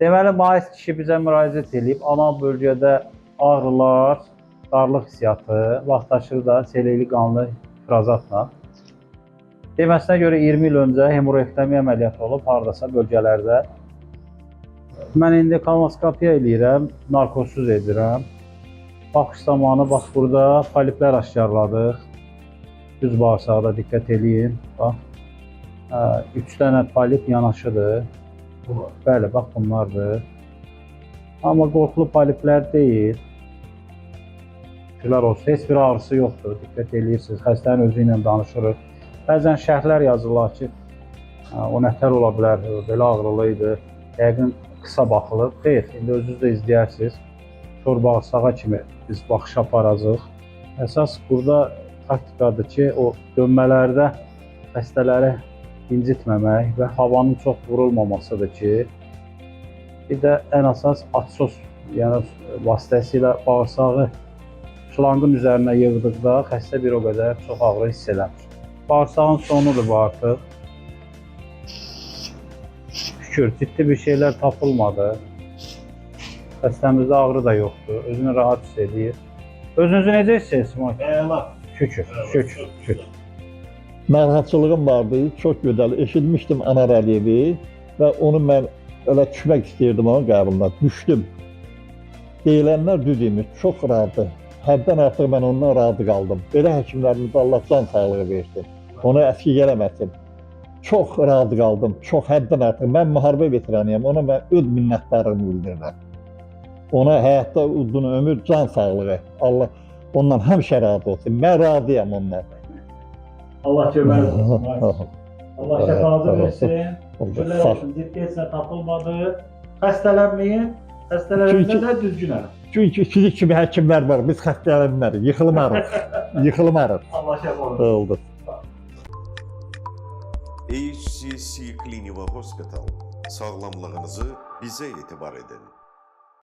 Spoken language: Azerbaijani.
Deməli, mais kişi bizə müraciət edib, anal bölgədə ağrılar, darlıq hissiyatı, vaxtaşırı da seleyli qanlı ifrazatla. Deməsinə görə 20 il öncə hemoroektomiya əməliyyatı olub, haradasa bölgələrdə. Mən indi kolonoskopiya eləyirəm, narkozsuz edirəm. Baxış zamanı, bax burada poliplər aşkarladıq. Düz bağırsaqda diqqət eləyin. Bax, 3 dənə polip yanaşıdır. Bəli, bax bunlardır. Amma qorxulu poliplər deyil. Şükürlər olsun, heç bir ağrısı yoxdur. Diqqət eləyirsiniz, xəstənin özü ilə danışırıq. Bəzən şərhlər yazırlar ki, o nətər ola bilər, belə ağrılı idi. Yəqin qısa baxılıb. Xeyr, indi özünüz də izləyərsiniz. Kör bağırsağa kimi biz baxış aparacaq. Əsas burada taktikadır ki, o dönmələrdə xəstələri incitməmək və havanın çox vurulmamasıdır ki, bir də ən əsas atsos, yəni vasitəsilə bağırsağı şlanqın üzərinə yığdıqda xəstə bir o qədər çox ağrı hiss eləmir. Bağırsağın sonudur bu artıq. Şükür, ciddi bir şeylər tapılmadı. Xəstəmizdə ağrı da yoxdur, özünü rahat hiss edir. Özünüzü necə hiss edirsiniz? Şükür, şükür, şükür. Narahatçılığım vardı, çox gözəl. Eşitmişdim Anar Əliyevi və onu mən elə düşmək istəyirdim onun qəbuluna. Düşdüm. Deyilənlər düz imiş, çox razı. Həddən artıq mən ondan razı qaldım. Belə həkimlərimizə Allah can sağlığı versin. Onu əski gələməsin. Çox razı qaldım, çox həddən artıq. Mən müharibə veteranıyam, ona mən öz minnətdarlığımı bildirirəm. Ona həyatda uzun ömür, can sağlığı. Allah ondan həmişə razı olsun. Mən razıyam ondan. Allah kömək olsun. Allah şəfanızı versin. Şükürlər olsun, ciddi heç nə tapılmadı. Xəstələnməyin, xəstələrimizdə də düzgünəm. Çünki sizin kimi həkimlər var, biz xəstələnmərik, yıxılmarıq. Yıxılmarıq. Allah şəfa olsun. Oldu. HCC Clinical Hospital. Sağlamlığınızı bizə etibar edin.